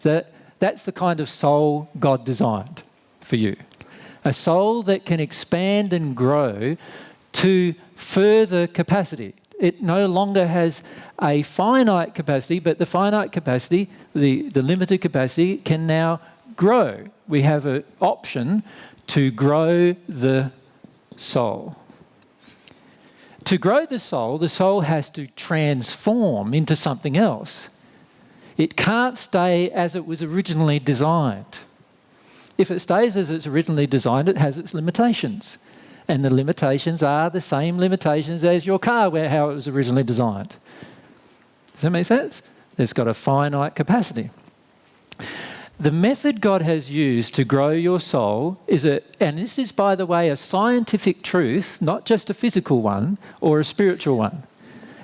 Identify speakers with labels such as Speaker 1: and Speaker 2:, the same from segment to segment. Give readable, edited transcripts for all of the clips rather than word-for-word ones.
Speaker 1: That's the kind of soul God designed for you. A soul that can expand and grow to further capacity. It no longer has a finite capacity, but the finite capacity, the limited capacity, can now grow. We have an option to grow the soul. To grow the soul has to transform into something else. It can't stay as it was originally designed. If it stays as it's originally designed, it has its limitations. And the limitations are the same limitations as your car, how it was originally designed. Does that make sense? It's got a finite capacity. The method God has used to grow your soul and this is, by the way, a scientific truth, not just a physical one or a spiritual one.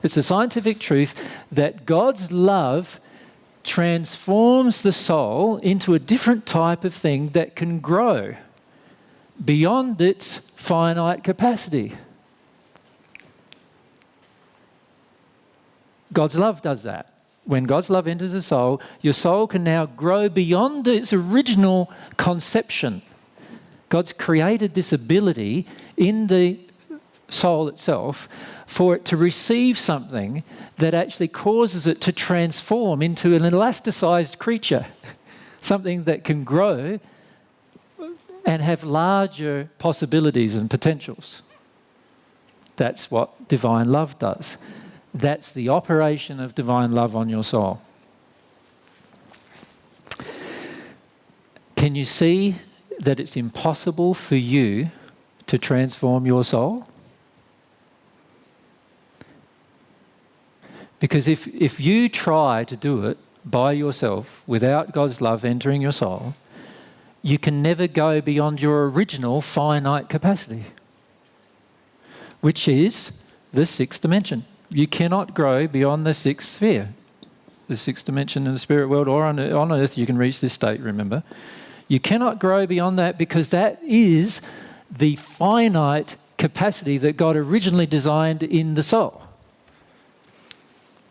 Speaker 1: It's a scientific truth that God's love transforms the soul into a different type of thing that can grow beyond its finite capacity. God's love does that. When God's love enters the soul, your soul can now grow beyond its original conception. God's created this ability in the soul itself for it to receive something that actually causes it to transform into an elasticized creature, something that can grow and have larger possibilities and potentials. That's what divine love does. That's the operation of divine love on your soul. Can you see that it's impossible for you to transform your soul? Because if you try to do it by yourself without God's love entering your soul, you can never go beyond your original finite capacity, which is the sixth dimension. You cannot grow beyond the sixth sphere. The sixth dimension in the spirit world or on earth, you can reach this state, remember. You cannot grow beyond that because that is the finite capacity that God originally designed in the soul.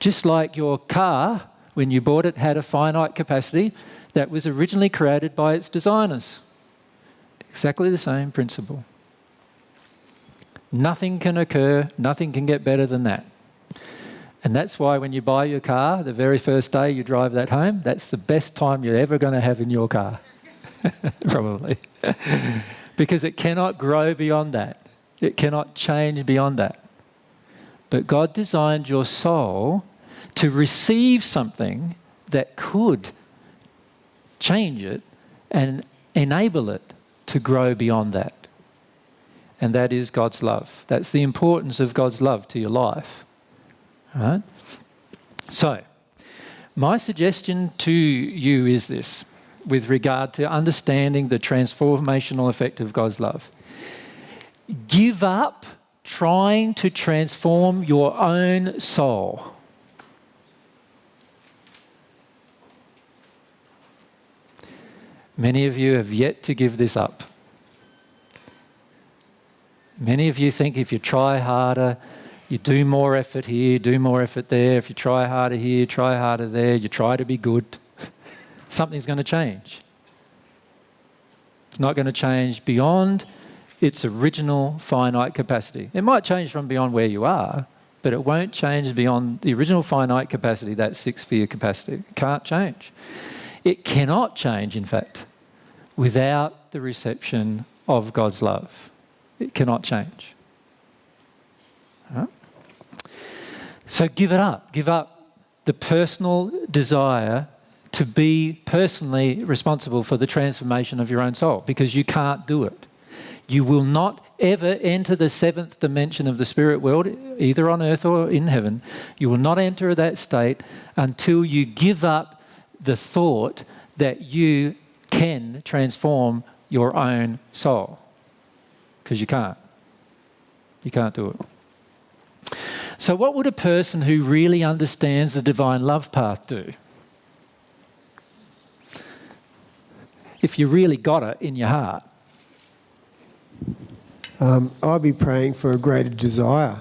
Speaker 1: Just like your car, when you bought it, had a finite capacity that was originally created by its designers. Exactly the same principle. Nothing can occur, nothing can get better than that. And that's why when you buy your car, the very first day you drive that home, that's the best time you're ever going to have in your car. Probably. Because it cannot grow beyond that. It cannot change beyond that. But God designed your soul to receive something that could change it and enable it to grow beyond that. And that is God's love. That's the importance of God's love to your life. Right? So, my suggestion to you is this, with regard to understanding the transformational effect of God's love. Give up trying to transform your own soul. Many of you have yet to give this up. Many of you think if you try harder, you do more effort here, do more effort there. If you try harder here, try harder there, you try to be good, something's going to change. It's not going to change beyond its original finite capacity. It might change from beyond where you are, but it won't change beyond the original finite capacity, that six-sphere capacity. It can't change. It cannot change, in fact, without the reception of God's love. It cannot change. Right? So give it up. Give up the personal desire to be personally responsible for the transformation of your own soul, because you can't do it. You will not ever enter the seventh dimension of the spirit world, either on earth or in heaven. You will not enter that state until you give up the thought that you can transform your own soul. Because you can't. You can't do it. So what would a person who really understands the divine love path do? If you really got it in your heart.
Speaker 2: I'd be praying for a greater desire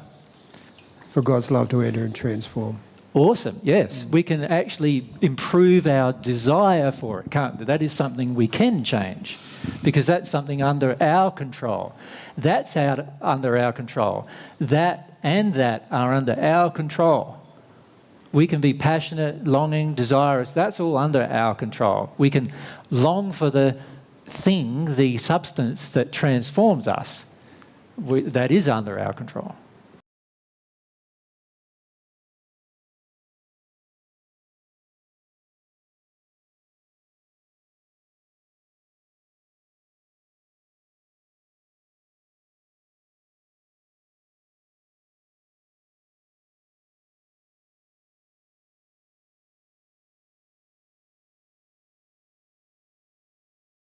Speaker 2: for God's love to enter and transform.
Speaker 1: Awesome, yes. We can actually improve our desire for it, can't we? That is something we can change because that's something under our control. That's under our control. That and that are under our control. We can be passionate, longing, desirous. That's all under our control. We can long for the thing, the substance that transforms us. That is under our control.